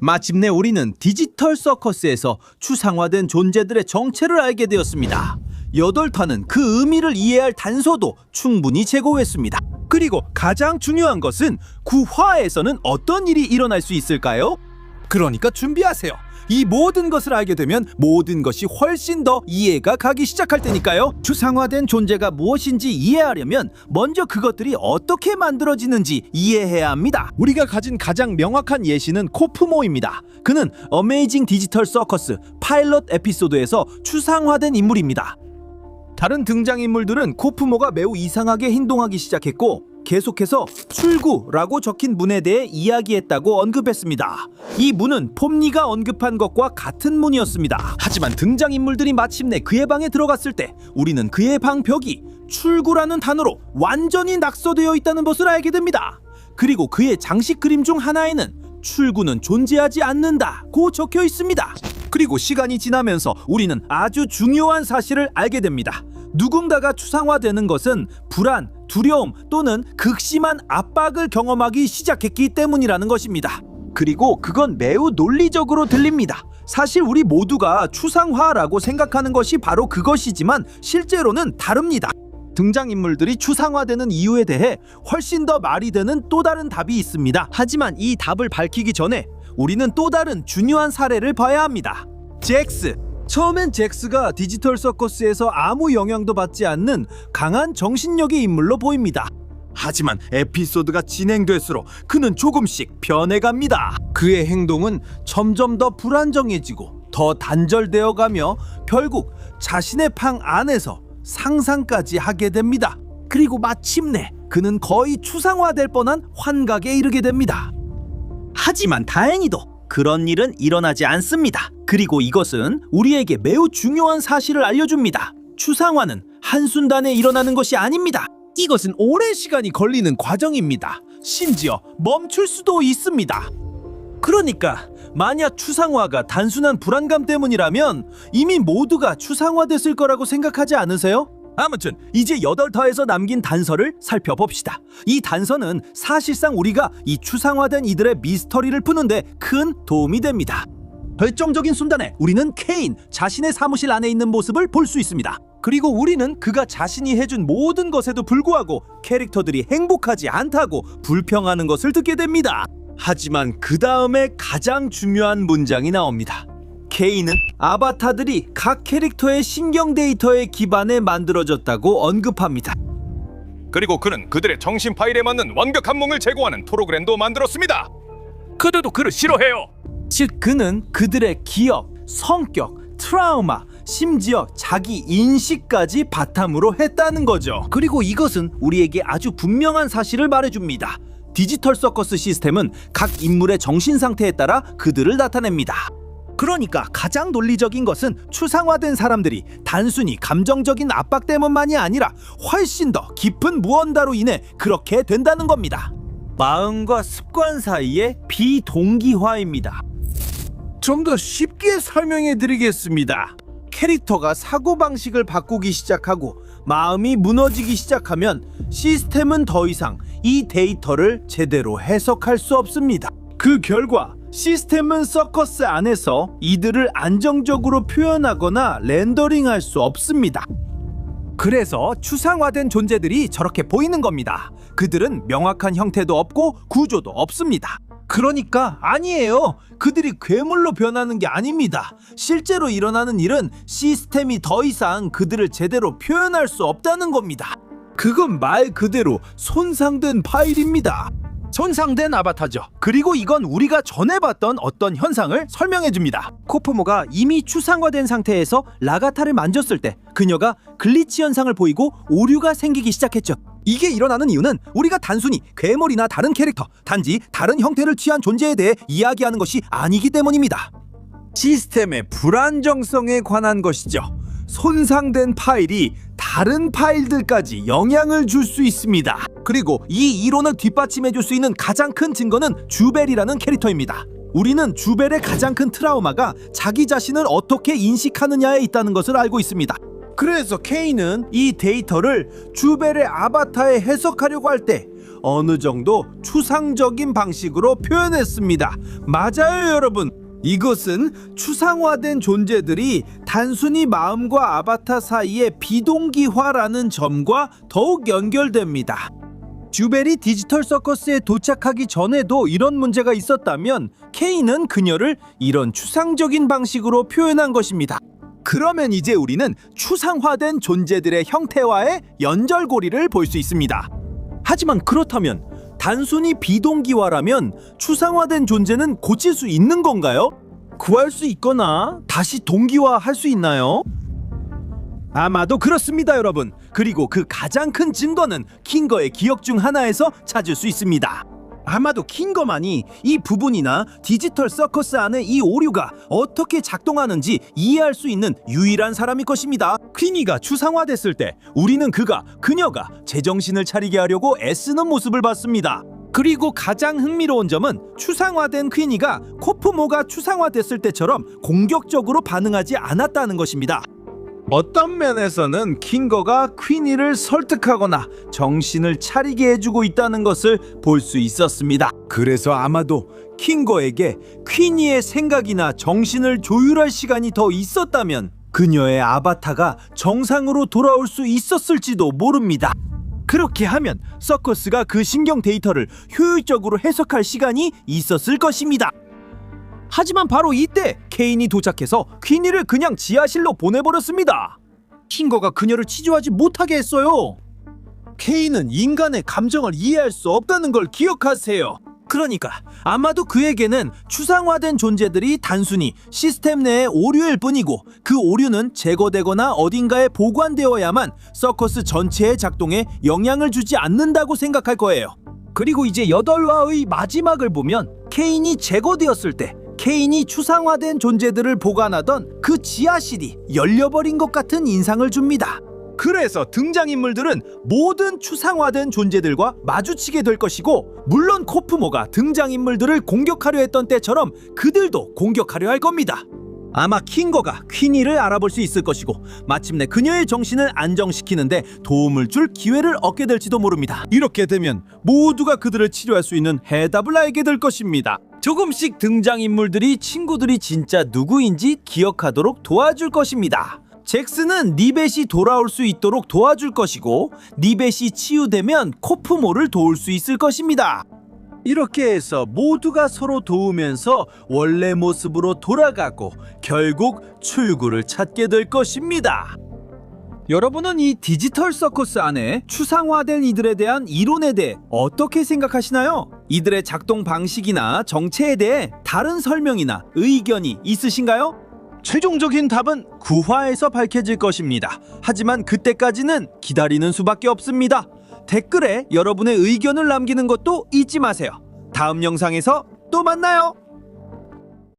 마침내 우리는 디지털 서커스에서 추상화된 존재들의 정체를 알게 되었습니다. 8탄은 그 의미를 이해할 단서도 충분히 제공했습니다. 그리고 가장 중요한 것은 9화에서는 어떤 일이 일어날 수 있을까요? 그러니까 준비하세요. 이 모든 것을 알게 되면 모든 것이 훨씬 더 이해가 가기 시작할 테니까요. 추상화된 존재가 무엇인지 이해하려면 먼저 그것들이 어떻게 만들어지는지 이해해야 합니다. 우리가 가진 가장 명확한 예시는 코프모입니다. 그는 어메이징 디지털 서커스 파일럿 에피소드에서 추상화된 인물입니다. 다른 등장인물들은 코프모가 매우 이상하게 행동하기 시작했고 계속해서 출구라고 적힌 문에 대해 이야기했다고 언급했습니다. 이 문은 폼니가 언급한 것과 같은 문이었습니다. 하지만 등장인물들이 마침내 그의 방에 들어갔을 때 우리는 그의 방 벽이 출구라는 단어로 완전히 낙서되어 있다는 것을 알게 됩니다. 그리고 그의 장식 그림 중 하나에는 출구는 존재하지 않는다고 적혀 있습니다. 그리고 시간이 지나면서 우리는 아주 중요한 사실을 알게 됩니다. 누군가가 추상화되는 것은 불안, 두려움 또는 극심한 압박을 경험하기 시작했기 때문이라는 것입니다. 그리고 그건 매우 논리적으로 들립니다. 사실 우리 모두가 추상화라고 생각하는 것이 바로 그것이지만 실제로는 다릅니다. 등장인물들이 추상화되는 이유에 대해 훨씬 더 말이 되는 또 다른 답이 있습니다. 하지만 이 답을 밝히기 전에 우리는 또 다른 중요한 사례를 봐야 합니다. 잭스. 처음엔 잭스가 디지털 서커스에서 아무 영향도 받지 않는 강한 정신력의 인물로 보입니다. 하지만 에피소드가 진행될수록 그는 조금씩 변해갑니다. 그의 행동은 점점 더 불안정해지고 더 단절되어 가며 결국 자신의 방 안에서 상상까지 하게 됩니다. 그리고 마침내 그는 거의 추상화될 뻔한 환각에 이르게 됩니다. 하지만 다행히도 그런 일은 일어나지 않습니다. 그리고 이것은 우리에게 매우 중요한 사실을 알려줍니다. 추상화는 한순간에 일어나는 것이 아닙니다. 이것은 오랜 시간이 걸리는 과정입니다. 심지어 멈출 수도 있습니다. 그러니까 만약 추상화가 단순한 불안감 때문이라면 이미 모두가 추상화됐을 거라고 생각하지 않으세요? 아무튼 이제 8화에서 남긴 단서를 살펴봅시다. 이 단서는 사실상 우리가 이 추상화된 이들의 미스터리를 푸는데 큰 도움이 됩니다. 결정적인 순간에 우리는 케인 자신의 사무실 안에 있는 모습을 볼 수 있습니다. 그리고 우리는 그가 자신이 해준 모든 것에도 불구하고 캐릭터들이 행복하지 않다고 불평하는 것을 듣게 됩니다. 하지만 그 다음에 가장 중요한 문장이 나옵니다. 케인은 아바타들이 각 캐릭터의 신경 데이터에 기반해 만들어졌다고 언급합니다. 그리고 그는 그들의 정신 파일에 맞는 완벽한 몸을 제공하는 프로그램도 만들었습니다. 그들도 그를 싫어해요. 즉 그는 그들의 기억, 성격, 트라우마, 심지어 자기 인식까지 바탕으로 했다는 거죠. 그리고 이것은 우리에게 아주 분명한 사실을 말해줍니다. 디지털 서커스 시스템은 각 인물의 정신 상태에 따라 그들을 나타냅니다. 그러니까 가장 논리적인 것은 추상화된 사람들이 단순히 감정적인 압박 때문만이 아니라 훨씬 더 깊은 무언가로 인해 그렇게 된다는 겁니다. 마음과 습관 사이의 비동기화입니다. 좀 더 쉽게 설명해 드리겠습니다. 캐릭터가 사고방식을 바꾸기 시작하고 마음이 무너지기 시작하면 시스템은 더 이상 이 데이터를 제대로 해석할 수 없습니다. 그 결과 시스템은 서커스 안에서 이들을 안정적으로 표현하거나 렌더링할 수 없습니다. 그래서 추상화된 존재들이 저렇게 보이는 겁니다. 그들은 명확한 형태도 없고 구조도 없습니다. 그러니까 아니에요. 그들이 괴물로 변하는 게 아닙니다. 실제로 일어나는 일은 시스템이 더 이상 그들을 제대로 표현할 수 없다는 겁니다. 그건 말 그대로 손상된 파일입니다. 손상된 아바타죠. 그리고 이건 우리가 전에 봤던 어떤 현상을 설명해줍니다. 코프모가 이미 추상화된 상태에서 라가타를 만졌을 때 그녀가 글리치 현상을 보이고 오류가 생기기 시작했죠. 이게 일어나는 이유는 우리가 단순히 괴물이나 다른 캐릭터, 단지 다른 형태를 취한 존재에 대해 이야기하는 것이 아니기 때문입니다. 시스템의 불안정성에 관한 것이죠. 손상된 파일이 다른 파일들까지 영향을 줄 수 있습니다. 그리고 이 이론을 뒷받침해줄 수 있는 가장 큰 증거는 주벨이라는 캐릭터입니다. 우리는 주벨의 가장 큰 트라우마가 자기 자신을 어떻게 인식하느냐에 있다는 것을 알고 있습니다. 그래서 케인은 이 데이터를 주벨의 아바타에 해석하려고 할 때 어느 정도 추상적인 방식으로 표현했습니다. 맞아요, 여러분. 이것은 추상화된 존재들이 단순히 마음과 아바타 사이의 비동기화라는 점과 더욱 연결됩니다. 쥬베리 디지털 서커스에 도착하기 전에도 이런 문제가 있었다면 케인은 그녀를 이런 추상적인 방식으로 표현한 것입니다. 그러면 이제 우리는 추상화된 존재들의 형태와의 연결고리를 볼 수 있습니다. 하지만 그렇다면 단순히 비동기화라면 추상화된 존재는 고칠 수 있는 건가요? 구할 수 있거나 다시 동기화할 수 있나요? 아마도 그렇습니다, 여러분. 그리고 그 가장 큰 증거는 킹거의 기억 중 하나에서 찾을 수 있습니다. 아마도 킹거만이 이 부분이나 디지털 서커스 안의 이 오류가 어떻게 작동하는지 이해할 수 있는 유일한 사람일 것입니다. 퀸이가 추상화됐을 때 우리는 그녀가 제정신을 차리게 하려고 애쓰는 모습을 봤습니다. 그리고 가장 흥미로운 점은 추상화된 퀸이가 코프모가 추상화됐을 때처럼 공격적으로 반응하지 않았다는 것입니다. 어떤 면에서는 킹거가 퀸이를 설득하거나 정신을 차리게 해주고 있다는 것을 볼 수 있었습니다. 그래서 아마도 킹거에게 퀸이의 생각이나 정신을 조율할 시간이 더 있었다면 그녀의 아바타가 정상으로 돌아올 수 있었을지도 모릅니다. 그렇게 하면 서커스가 그 신경 데이터를 효율적으로 해석할 시간이 있었을 것입니다. 하지만 바로 이때 케인이 도착해서 퀸이를 그냥 지하실로 보내버렸습니다. 킹거가 그녀를 치료하지 못하게 했어요. 케인은 인간의 감정을 이해할 수 없다는 걸 기억하세요. 그러니까 아마도 그에게는 추상화된 존재들이 단순히 시스템 내의 오류일 뿐이고 그 오류는 제거되거나 어딘가에 보관되어야만 서커스 전체의 작동에 영향을 주지 않는다고 생각할 거예요. 그리고 이제 8화의 마지막을 보면 케인이 제거되었을 때 케인이 추상화된 존재들을 보관하던 그 지하실이 열려버린 것 같은 인상을 줍니다. 그래서 등장인물들은 모든 추상화된 존재들과 마주치게 될 것이고, 물론 코프모가 등장인물들을 공격하려 했던 때처럼 그들도 공격하려 할 겁니다. 아마 킹거가 퀸이를 알아볼 수 있을 것이고 마침내 그녀의 정신을 안정시키는데 도움을 줄 기회를 얻게 될지도 모릅니다. 이렇게 되면 모두가 그들을 치료할 수 있는 해답을 알게 될 것입니다. 조금씩 등장인물들이 친구들이 진짜 누구인지 기억하도록 도와줄 것입니다. 잭스는 니벳이 돌아올 수 있도록 도와줄 것이고, 니벳이 치유되면 코프모를 도울 수 있을 것입니다. 이렇게 해서 모두가 서로 도우면서 원래 모습으로 돌아가고 결국 출구를 찾게 될 것입니다. 여러분은 이 디지털 서커스 안에 추상화된 이들에 대한 이론에 대해 어떻게 생각하시나요? 이들의 작동 방식이나 정체에 대해 다른 설명이나 의견이 있으신가요? 최종적인 답은 9화에서 밝혀질 것입니다. 하지만 그때까지는 기다리는 수밖에 없습니다. 댓글에 여러분의 의견을 남기는 것도 잊지 마세요. 다음 영상에서 또 만나요.